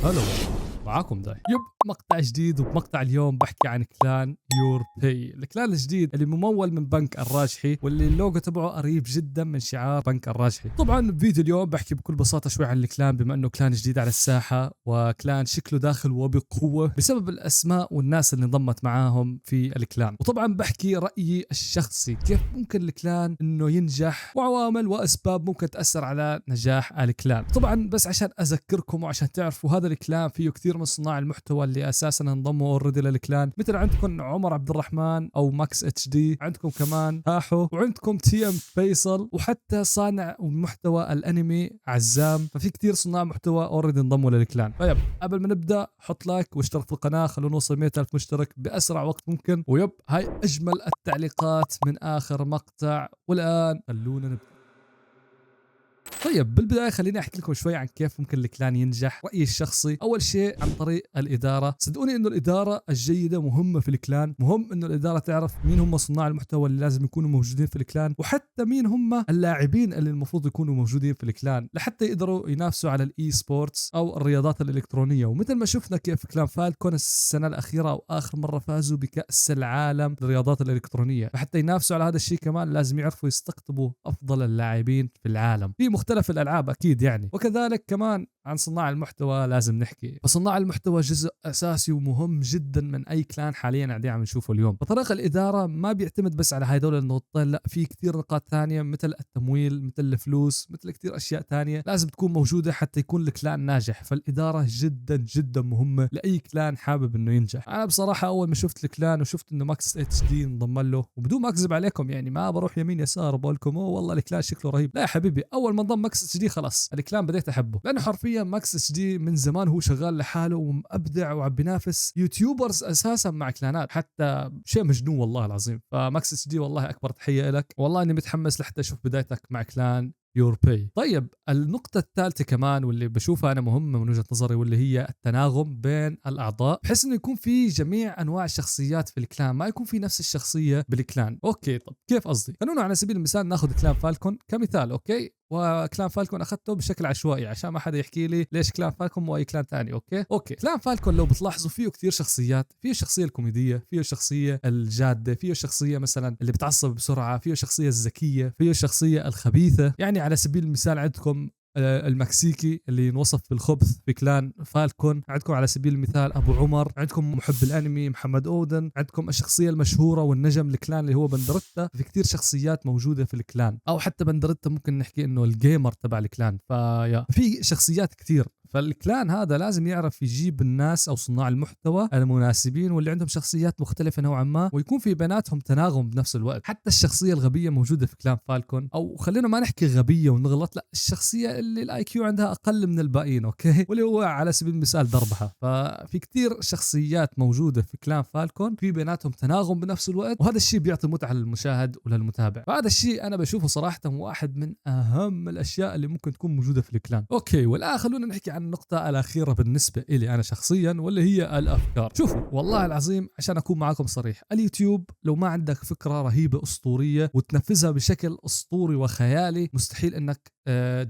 هلا معاكم داي مقطع جديد. وبمقطع اليوم بحكي عن كلان يور باي، الكلان الجديد اللي ممول من بنك الراجحي، واللي اللوجو تبعه قريب جدا من شعار بنك الراجحي. طبعا بفيديو اليوم بحكي بكل بساطه شوي عن الكلان، بما انه كلان جديد على الساحه، وكلان شكله داخل وبقوه بسبب الاسماء والناس اللي انضمت معاهم في الكلان. وطبعا بحكي رايي الشخصي كيف ممكن الكلان انه ينجح، وعوامل واسباب ممكن تاثر على نجاح الكلان. طبعا بس عشان اذكركم وعشان تعرفوا، هذا الكلان فيه كثير من صناع المحتوى اللي اساسا انضموا اوريدي للكلان، مثل عندكم عمر عبد الرحمن او ماكس اتش دي، عندكم كمان هاحو، وعندكم تي ام فيصل، وحتى صانع محتوى الانمي عزام. ففي كثير صناع محتوى اوريدي انضموا للكلان. طيب قبل ما نبدا حط لايك واشترك في القناه، خلونا نوصل 100,000 مشترك باسرع وقت ممكن. هاي اجمل التعليقات من اخر مقطع، والان خلونا نبدا. طيب بالبداية خليني أحكي لكم شوي عن كيف ممكن الكلان ينجح. رأيي الشخصي أول شيء عن طريق الإدارة. صدقوني إنه الإدارة الجيدة مهمة في الكلان. مهم إنه الإدارة تعرف مين هم صناع المحتوى اللي لازم يكونوا موجودين في الكلان، وحتى مين هم اللاعبين اللي المفروض يكونوا موجودين في الكلان، لحتى يقدروا ينافسوا على الإي سبورتس أو الرياضات الإلكترونية. ومثل ما شفنا كيف كلان فالكون السنة الأخيرة أو آخر مرة فازوا بكأس العالم للرياضات الإلكترونية، فحتى ينافسوا على هذا الشيء كمان لازم يعرفوا يستقطبوا أفضل اللاعبين في العالم في مختلف الألعاب أكيد يعني. وكذلك كمان عن صناع المحتوى لازم نحكي، فصناع المحتوى جزء أساسي ومهم جدا من أي كلان حاليا قاعدين عم نشوفه اليوم. فطريق الإدارة ما بيعتمد بس على هدول النقطتين، لا، في كثير نقاط ثانية مثل التمويل، مثل الفلوس، مثل كثير أشياء ثانية لازم تكون موجودة حتى يكون الكلان ناجح. فالإدارة جدا جدا مهمة لأي كلان حابب إنه ينجح. أنا بصراحة أول ما شفت الكلان وشفت إنه ماكس اتش دي انضم له، وبدون ما أكذب عليكم يعني ما بروح يمين يسار بقول لكم اوه والله الكلان شكله رهيب، لا يا حبيبي، أول ما انضم ماكس اتش دي خلاص الكلان بديت أحبه، لأنه حرفيا ماكس اتش دي من زمان هو شغال لحاله ومبدع وعم بينافس يوتيوبرز اساسا مع كلانات، حتى شيء مجنون والله العظيم. فماكس اتش دي والله اكبر تحيه لك، والله اني متحمس لحتى اشوف بدايتك مع كلان يور باي. طيب النقطة الثالثة كمان واللي بشوفها أنا مهمة من وجهة نظري، واللي هي التناغم بين الأعضاء، بحيث إنه يكون في جميع أنواع الشخصيات في الكلان، ما يكون في نفس الشخصية بالكلان. أوكي طب كيف قصدي؟ خلونا على سبيل المثال ناخذ كلان فالكون كمثال، أوكي؟ وكلان فالكون اخذته بشكل عشوائي عشان ما حدا يحكي لي ليش كلان فالكون مو اي كلان ثاني. اوكي كلان فالكون لو بتلاحظوا فيه كثير شخصيات، فيه الشخصيه الكوميديه، فيه الشخصيه الجاده، فيه الشخصيه مثلا اللي بتعصب بسرعه، فيه الشخصيه الذكيه، فيه الشخصيه الخبيثه. يعني على سبيل المثال عندكم المكسيكي اللي ينوصف بالخبث في كلان فالكون، عندكم على سبيل المثال ابو عمر، عندكم محب الانمي محمد اودن، عندكم الشخصيه المشهوره والنجم الكلان اللي هو بندرتا. في كتير شخصيات موجوده في الكلان، او حتى بندرتا ممكن نحكي انه الجيمر تبع الكلان. في شخصيات كتير، فالكلان هذا لازم يعرف يجيب الناس او صناع المحتوى المناسبين واللي عندهم شخصيات مختلفه نوعا ما، ويكون في بيناتهم تناغم بنفس الوقت. حتى الشخصيه الغبيه موجوده في كلان فالكون، او خلينا ما نحكي غبيه ونغلط، لا، الشخصيه اللي الاي كيو عندها اقل من الباقيين، اوكي، واللي هو على سبيل المثال دربها. ففي كتير شخصيات موجوده في كلان فالكون في بيناتهم تناغم بنفس الوقت، وهذا الشيء بيعطي متعه للمشاهد وللمتابع. فهذا الشيء انا بشوفه صراحه واحد من اهم الاشياء اللي ممكن تكون موجوده في الكلان. اوكي، والان خلونا نحكي عن النقطه الاخيره بالنسبه لي انا شخصيا، واللي هي الافكار. شوفوا والله العظيم عشان اكون معاكم صريح، اليوتيوب لو ما عندك فكره رهيبه اسطوريه وتنفذها بشكل اسطوري وخيالي، مستحيل انك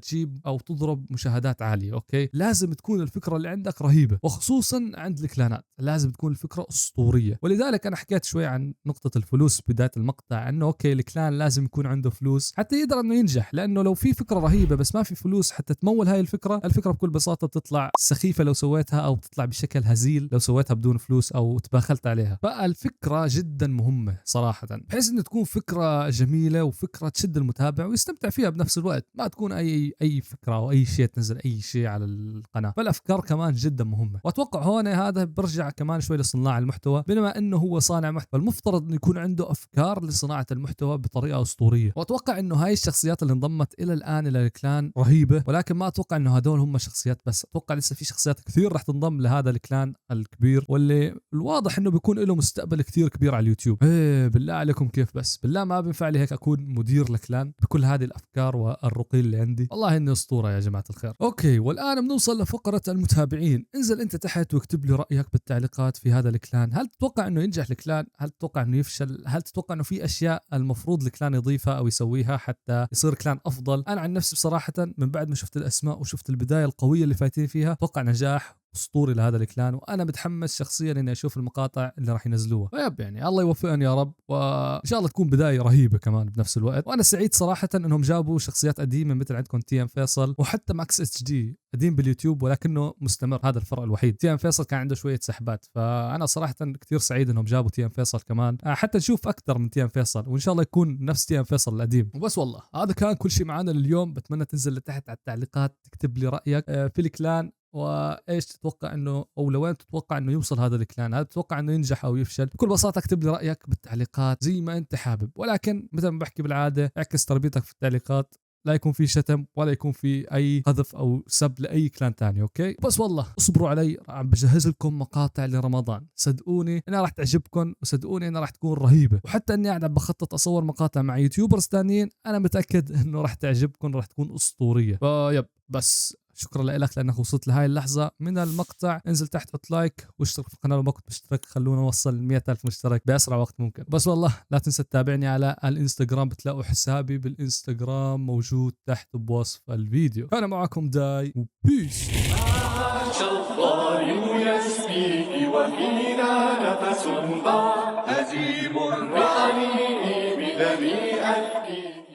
تجيب او تضرب مشاهدات عاليه. اوكي، لازم تكون الفكره اللي عندك رهيبه، وخصوصا عند الكلانات لازم تكون الفكره اسطوريه. ولذلك انا حكيت شوي عن نقطه الفلوس بدايه المقطع، انه اوكي الكلان لازم يكون عنده فلوس حتى يقدر انه ينجح، لانه لو في فكره رهيبه بس ما في فلوس حتى تمول هاي الفكره بكل بساطه بتطلع سخيفه لو سويتها، او بتطلع بشكل هزيل لو سويتها بدون فلوس او تباخلت عليها. فالفكره جدا مهمه صراحه، بحيث انه تكون فكره جميله وفكره تشد المتابع ويستمتع فيها بنفس الوقت، ما تكون اي فكره او اي شيء تنزل اي شيء على القناه. فالافكار كمان جدا مهمه. واتوقع هون هذا برجع كمان شوي لصناع المحتوى، بينما انه هو صانع محتوى المفترض انه يكون عنده افكار لصناعه المحتوى بطريقه اسطوريه. واتوقع انه هاي الشخصيات اللي انضمت الى الان الى الكلان رهيبه، ولكن ما اتوقع انه هدول هم شخصيات بس، اتوقع لسه في شخصيات كثير رح تنضم لهذا الكلان الكبير، واللي الواضح انه بيكون له مستقبل كثير كبير على اليوتيوب. ايه بالله عليكم كيف بس، بالله ما بينفع لي هيك اكون مدير لكلان بكل هذه الافكار والرقي اللي عندي. والله اني اسطوره يا جماعه الخير. اوكي، والان بنوصل لفقره المتابعين. انزل انت تحت واكتب لي رايك بالتعليقات في هذا الكلان. هل تتوقع انه ينجح الكلان؟ هل تتوقع انه يفشل؟ هل تتوقع انه في اشياء المفروض الكلان يضيفها او يسويها حتى يصير كلان افضل؟ انا عن نفسي بصراحه من بعد ما شفت الاسماء وشفت البدايه القويه اللي فايتين فيها، اتوقع نجاح اسطوري لهذا الكلان، وانا متحمس شخصيا اني اشوف المقاطع اللي راح ينزلوها. طيب يعني الله يوفقهم يا رب، وان شاء الله تكون بدايه رهيبه كمان بنفس الوقت. وانا سعيد صراحه انهم جابوا شخصيات قديمه مثل عندكم تي ام فيصل، وحتى ماكس اتش دي قديم باليوتيوب ولكنه مستمر. هذا الفرق الوحيد. تي ام فيصل كان عنده شويه سحبات، فانا صراحه كثير سعيد انهم جابوا تي ام فيصل كمان، حتى نشوف اكثر من تي ام فيصل، وان شاء الله يكون نفس تي ام فيصل القديم. وبس والله هذا كان كل شيء معنا لليوم. بتمنى تنزل لتحت على التعليقات تكتب لي رايك في الكلان، وايش تتوقع انه، او لوين تتوقع انه يوصل هذا الكلان. هل تتوقع انه ينجح او يفشل؟ بكل بساطه اكتب لي رايك بالتعليقات زي ما انت حابب، ولكن مثل ما بحكي بالعاده اعكس تربيتك في التعليقات، لا يكون في شتم ولا يكون في اي قذف او سب لاي كلان تاني. اوكي بس والله اصبروا علي، عم بجهز لكم مقاطع لرمضان، صدقوني انها راح تعجبكم، وصدقوني انها راح تكون رهيبه. وحتى اني قاعد بخطط اصور مقاطع مع يوتيوبرز ثانيين، انا متاكد انه راح تعجبكم، راح تكون اسطوريه. فيب بس شكرا لك لانك وصلت لهاي اللحظه من المقطع. انزل تحت حط لايك واشترك في القناه لو كنت مشترك، خلونا نوصل 100,000 مشترك باسرع وقت ممكن. بس والله لا تنسى تتابعني على الانستغرام، بتلاقوا حسابي بالانستغرام موجود تحت بوصف الفيديو. انا معكم داي وبيس. الظالم يسبي وحين نفس ضاع هزيم الرعي بدمي أبكي.